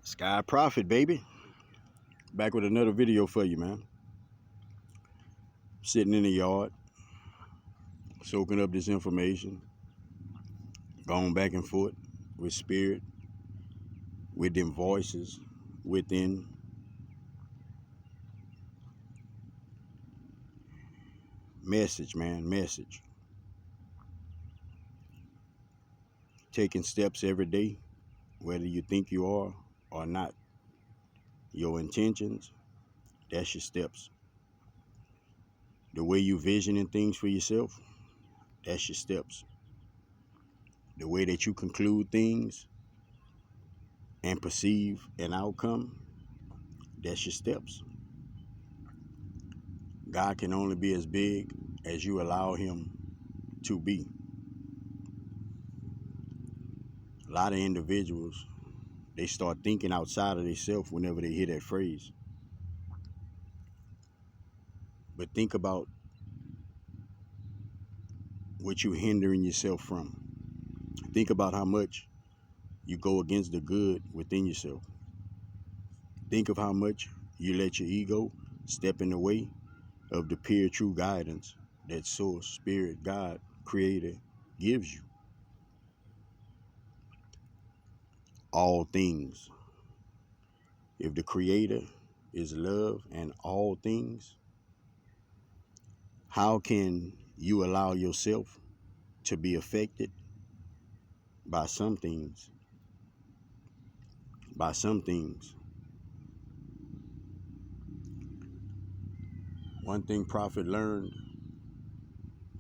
Sky Prophet, baby. Back with another video for you, man. Sitting in the yard, soaking up this information, going back and forth with spirit, with them voices within. Message, man, message. Taking steps every day, whether you think you are or not. Your intentions, that's your steps. The way you visioning things for yourself, that's your steps. The way that you conclude things and perceive an outcome, that's your steps. God can only be as big as you allow him to be. A lot of individuals, they start thinking outside of themselves whenever they hear that phrase. But think about what you're hindering yourself from. Think about how much you go against the good within yourself. Think of how much you let your ego step in the way of the pure true guidance that source, spirit, God, creator gives you. All things. If the creator is love and all things, how can you allow yourself to be affected by some things? By some things. One thing Prophet learned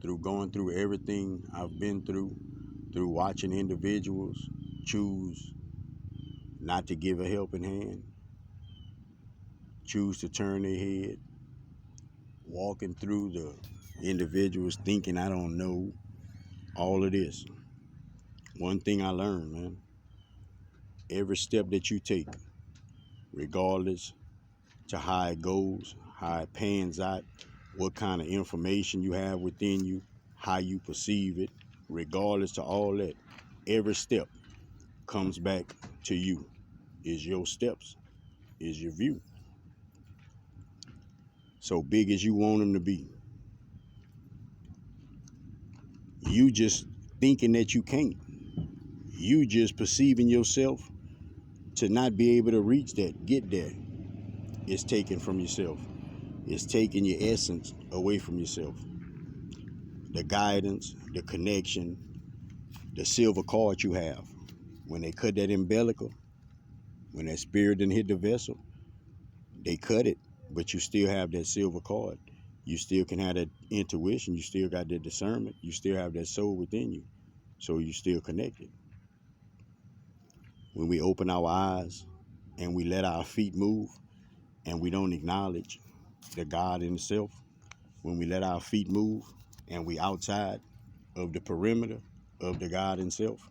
through going through everything I've been through watching individuals choose not to give a helping hand, choose to turn their head, walking through the individuals thinking I don't know, all of this. One thing I learned, man, every step that you take, regardless to how it goes, how it pans out, what kind of information you have within you, how you perceive it, regardless to all that, every step comes back to you. Is your steps, is your view. So big as you want them to be, you just thinking that you can't. You just perceiving yourself to not be able to reach that, get there. It's taken from yourself. It's taking your essence away from yourself. The guidance, the connection, the silver cord you have. When they cut that umbilical, when that spirit didn't hit the vessel, they cut it, but you still have that silver cord. You still can have that intuition. You still got that discernment. You still have that soul within you. So you still connected. When we open our eyes and we let our feet move and we don't acknowledge the God in itself, when we let our feet move and we outside of the perimeter of the God himself,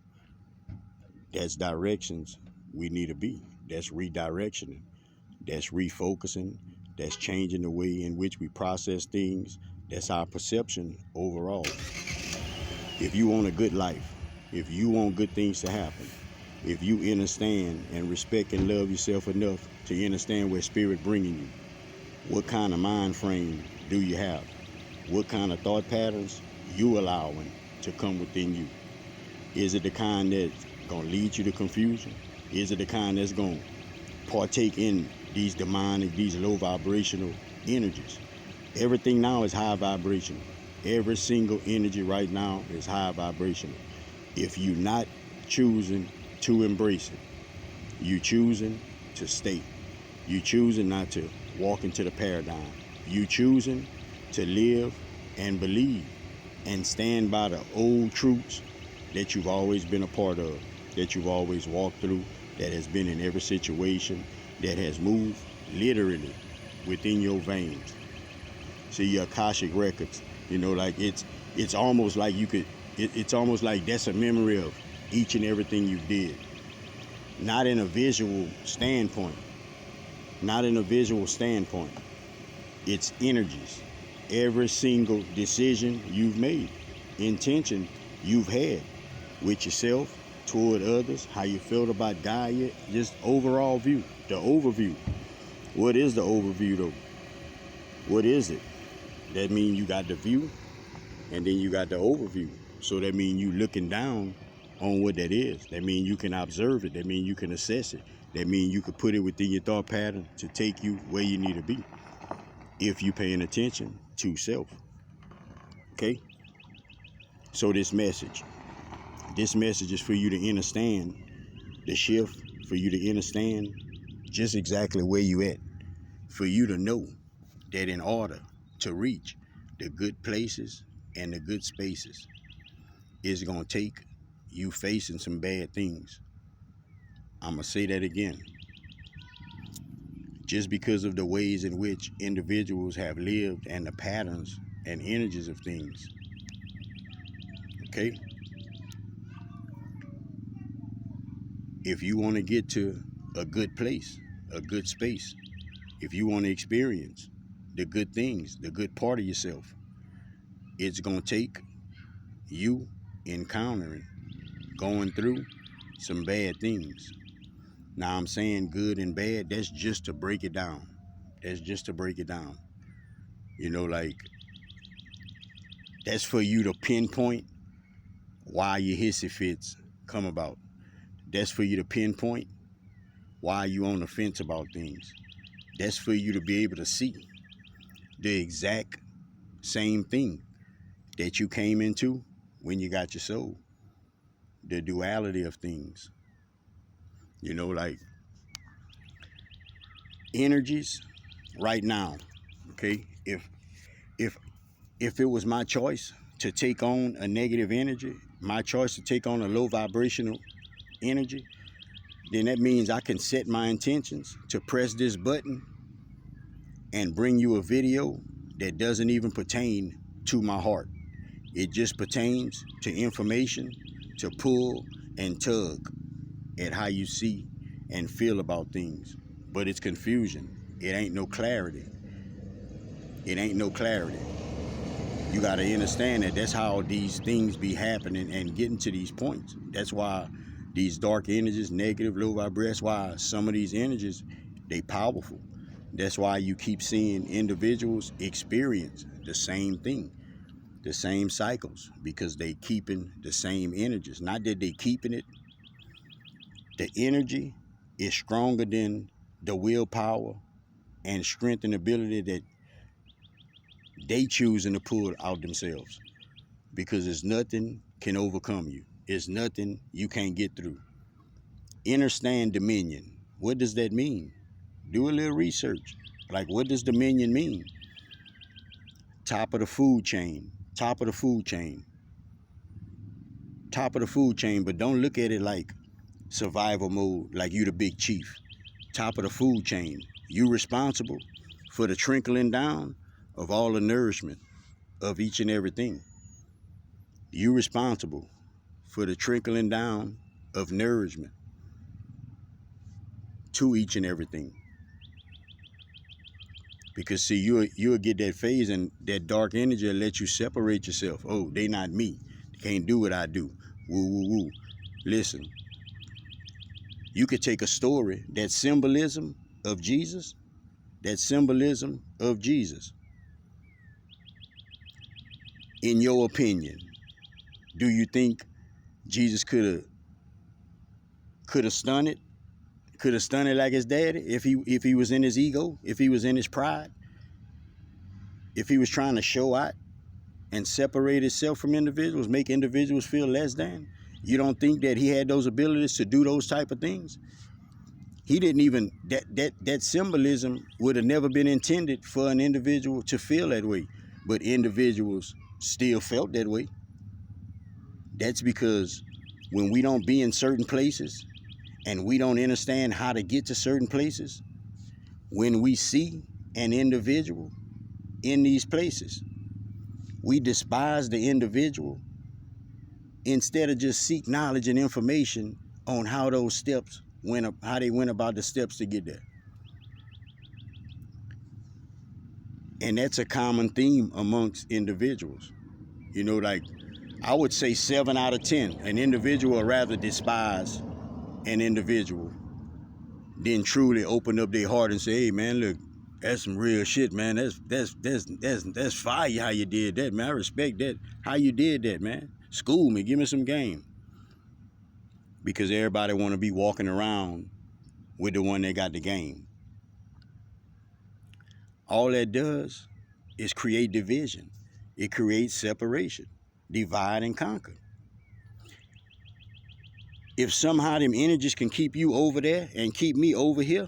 that's directions we need to be. That's redirectioning. That's refocusing. That's changing the way in which we process things. That's our perception overall. If you want a good life, if you want good things to happen, if you understand and respect and love yourself enough to understand where spirit bringing you, what kind of mind frame do you have? What kind of thought patterns you allowing to come within you? Is it the kind that's going to lead you to confusion? Is it the kind that's going to partake in these demonic, these low vibrational energies? Everything now is high vibrational. Every single energy right now is high vibrational. If you're not choosing to embrace it, you choosing to stay. You choosing not to walk into the paradigm. You choosing to live and believe and stand by the old truths that you've always been a part of, that you've always walked through, that has been in every situation, that has moved literally within your veins. See, your Akashic records, like it's almost like you could, it's almost like that's a memory of each and everything you did. Not in a visual standpoint. Not in a visual standpoint. It's energies. Every single decision you've made, intention you've had with yourself, toward others, how you felt about diet, just overall view, the overview. What is the overview though? What is it? That means you got the view and then you got the overview. So that means you looking down on what that is. That means you can observe it. That means you can assess it. That means you could put it within your thought pattern to take you where you need to be if you paying attention to self. Okay? So this message is for you to understand the shift, for you to understand just exactly where you at, for you to know that in order to reach the good places and the good spaces, it's going to take you facing some bad things. I'm going to say that again. Just because of the ways in which individuals have lived and the patterns and energies of things. Okay? If you want to get to a good place, a good space, if you want to experience the good things, the good part of yourself, it's going to take you encountering, going through some bad things. Now I'm saying good and bad, that's just to break it down. That's just to break it down. You know, like, that's for you to pinpoint why your hissy fits come about. That's for you to pinpoint why you on the fence about things. That's for you to be able to see the exact same thing that you came into when you got your soul. The duality of things. You know, like energies right now. Okay, if it was my choice to take on a negative energy, my choice to take on a low vibrational energy, then that means I can set my intentions to press this button and bring you a video that doesn't even pertain to my heart. It just pertains to information to pull and tug at how you see and feel about things. But it's confusion. It ain't no clarity. It ain't no clarity. You got to understand that that's how these things be happening and getting to these points. That's why these dark energies, negative, low vibration, that's why some of these energies, they powerful. That's why you keep seeing individuals experience the same thing, the same cycles, because they keeping the same energies. Not that they keeping it. The energy is stronger than the willpower and strength and ability that they choosing to pull out themselves, because there's nothing can overcome you. It's nothing you can't get through. Understand dominion. What does that mean? Do a little research. Like, what does dominion mean? Top of the food chain. Top of the food chain. Top of the food chain, but don't look at it like survival mode, like you the big chief. Top of the food chain. You responsible for the trickling down of all the nourishment of each and everything. You responsible for the trickling down of nourishment to each and everything. Because see, you'll get that phase and that dark energy will let you separate yourself. Oh, they not me. They can't do what I do. Woo, woo, woo. Listen, you could take a story, that symbolism of Jesus, in your opinion, do you think Jesus could have stunned it? Could have stunned it like his daddy if he was in his ego, if he was in his pride, if he was trying to show out and separate himself from individuals, make individuals feel less than? You don't think that he had those abilities to do those type of things? He didn't even, that symbolism would have never been intended for an individual to feel that way. But individuals still felt that way. That's because when we don't be in certain places and we don't understand how to get to certain places, when we see an individual in these places, we despise the individual instead of just seek knowledge and information on how those steps went up, how they went about the steps to get there. And that's a common theme amongst individuals. You know, like I would say 7 out of 10. An individual would rather despise an individual than truly open up their heart and say, hey man, look, that's some real shit, man. That's fire how you did that, man. I respect that. How you did that, man. School me, give me some game. Because everybody want to be walking around with the one that got the game. All that does is create division. It creates separation, divide and conquer. If somehow them energies can keep you over there and keep me over here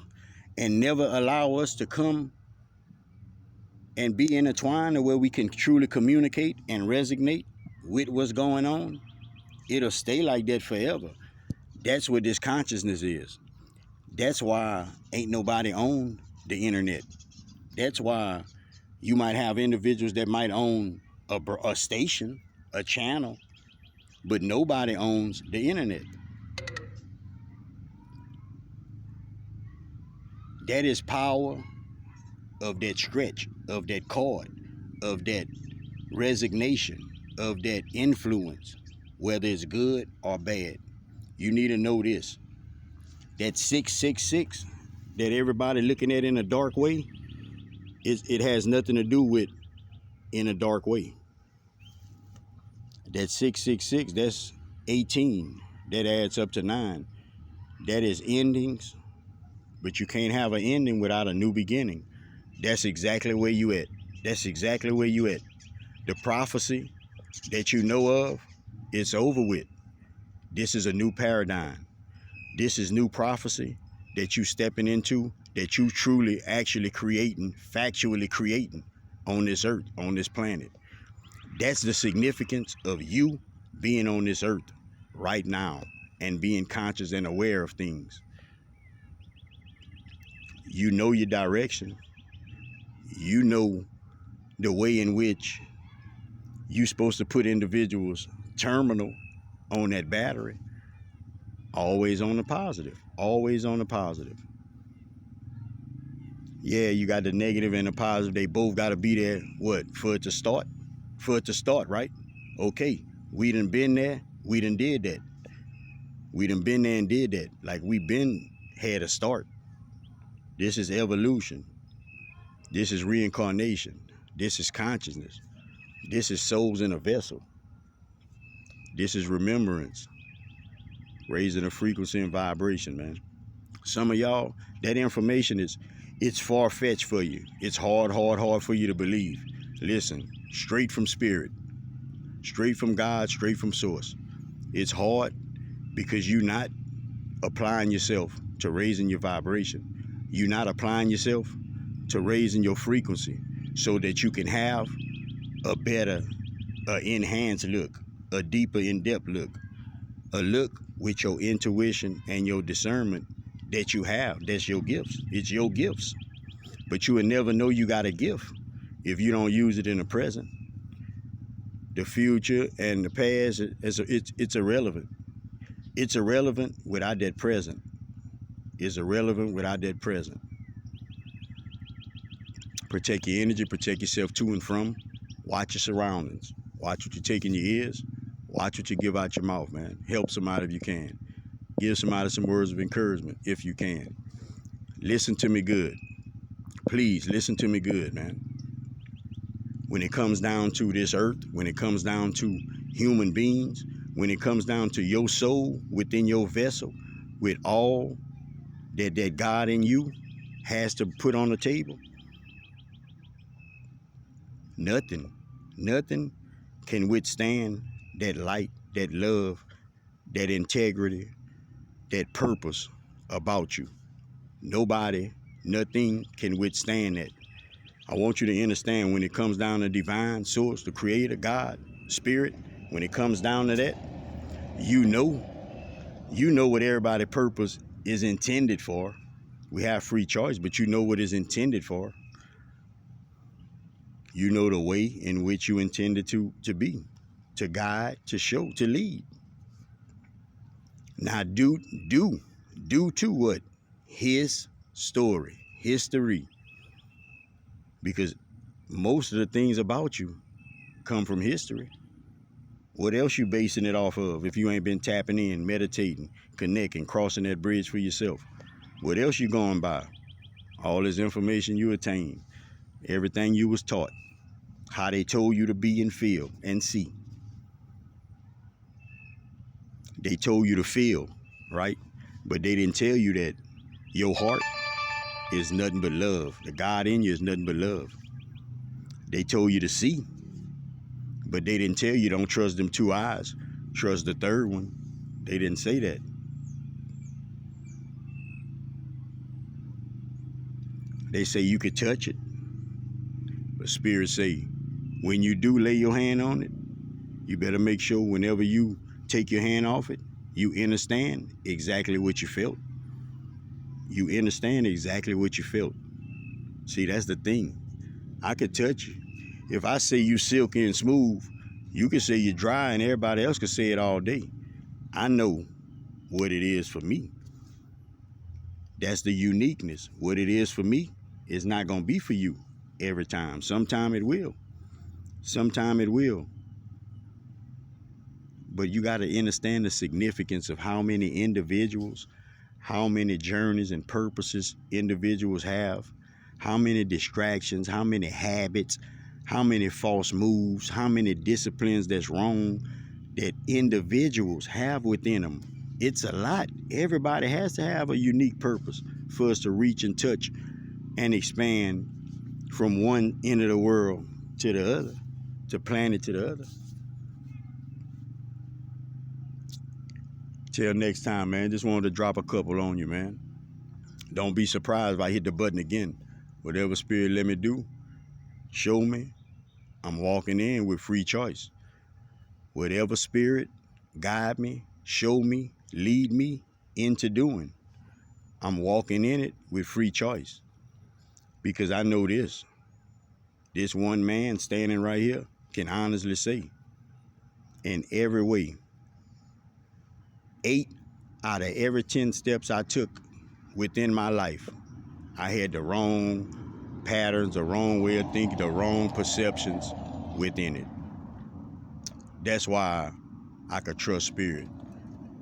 and never allow us to come and be intertwined to where we can truly communicate and resonate with what's going on, it'll stay like that forever. That's what this consciousness is. That's why ain't nobody own the internet. That's why you might have individuals that might own a station, a channel, but nobody owns the internet. That is power of that stretch, of that cord, of that resignation, of that influence, whether it's good or bad. You need to know this. That 666 that everybody looking at in a dark way, it has nothing to do with in a dark way. That 666, that's 18. That adds up to 9. That is endings, but you can't have an ending without a new beginning. That's exactly where you at. That's exactly where you at. The prophecy that you know of, it's over with. This is a new paradigm. This is new prophecy that you stepping into, that you truly actually creating, factually creating on this earth, on this planet. That's the significance of you being on this earth right now and being conscious and aware of things. You know your direction. You know the way in which you're supposed to put individuals terminal on that battery. Always on the positive. Always on the positive. Yeah, you got the negative and the positive. They both got to be there, what, for it to start? For it to start, right? Okay, we done been there. We done did that. We done been there and did that. Like we been had a start. This is evolution. This is reincarnation. This is consciousness. This is souls in a vessel. This is remembrance. Raising a frequency and vibration, man. Some of y'all, that information it's far-fetched for you. It's hard for you to believe. Listen, straight from spirit, straight from God, straight from source. It's hard because you're not applying yourself to raising your vibration. You're not applying yourself to raising your frequency so that you can have a better, enhanced look, a deeper, in-depth look, a look with your intuition and your discernment that you have. That's your gifts. It's your gifts. But you will never know you got a gift if you don't use it in the present. The future and the past, it's irrelevant. It's irrelevant without that present. It's irrelevant without that present. Protect your energy, protect yourself to and from. Watch your surroundings. Watch what you take in your ears. Watch what you give out your mouth, man. Help somebody if you can. Give somebody some words of encouragement if you can. Listen to me good. Please listen to me good, man. When it comes down to this earth, when it comes down to human beings, when it comes down to your soul within your vessel, with all that God in you has to put on the table, nothing can withstand that light, that love, that integrity, that purpose about you. Nobody, nothing can withstand that. I want you to understand when it comes down to divine source, the creator, God, spirit, when it comes down to that, you know what everybody's purpose is intended for. We have free choice, but you know what is intended for. You know the way in which you intended to be, to guide, to show, to lead. Now do to what? His story, history. Because most of the things about you come from history. What else you basing it off of if you ain't been tapping in, meditating, connecting, crossing that bridge for yourself? What else you going by? All this information you attained, everything you was taught, how they told you to be and feel and see. They told you to feel, right? But they didn't tell you that your heart is nothing but love. The God in you is nothing but love. They told you to see, but they didn't tell you don't trust them two eyes. Trust the third one. They didn't say that. They say you could touch it, but Spirit say, when you do lay your hand on it, you better make sure whenever you take your hand off it, you understand exactly what you felt. You understand exactly what you felt. See, that's the thing. I could touch you. If I say you silky and smooth, you can say you're dry and everybody else can say it all day. I know what it is for me. That's the uniqueness. What it is for me is not going to be for you every time. Sometime it will. Sometime it will. But you got to understand the significance of how many individuals, how many journeys and purposes individuals have, how many distractions, how many habits, how many false moves, how many disciplines that's wrong that individuals have within them. It's a lot. Everybody has to have a unique purpose for us to reach and touch and expand from one end of the world to the other, to planet to the other. Till next time, man. Just wanted to drop a couple on you, man. Don't be surprised if I hit the button again. Whatever Spirit let me do, show me. I'm walking in with free choice. Whatever Spirit guide me, show me, lead me into doing, I'm walking in it with free choice. Because I know this one man standing right here can honestly say, in every way, 8 out of every 10 steps I took within my life, I had the wrong patterns, the wrong way of thinking, the wrong perceptions within it. That's why I could trust Spirit,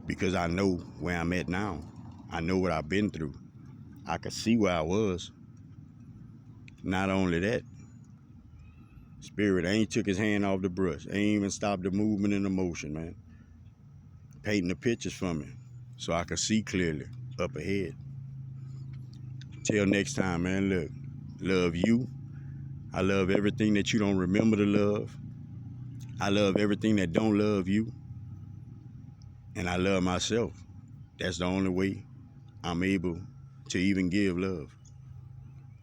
because I know where I'm at now. I know what I've been through. I could see where I was. Not only that, Spirit ain't took his hand off the brush. Ain't even stopped the movement and the motion, man. Painting the pictures for me so I could see clearly up ahead. Till next time, man, look, love you. I love everything that you don't remember to love. I love everything that don't love you. And I love myself. That's the only way I'm able to even give love.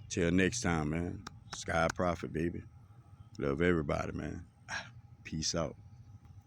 Till next time, man. Sky Prophet, baby. Love everybody, man. Peace out.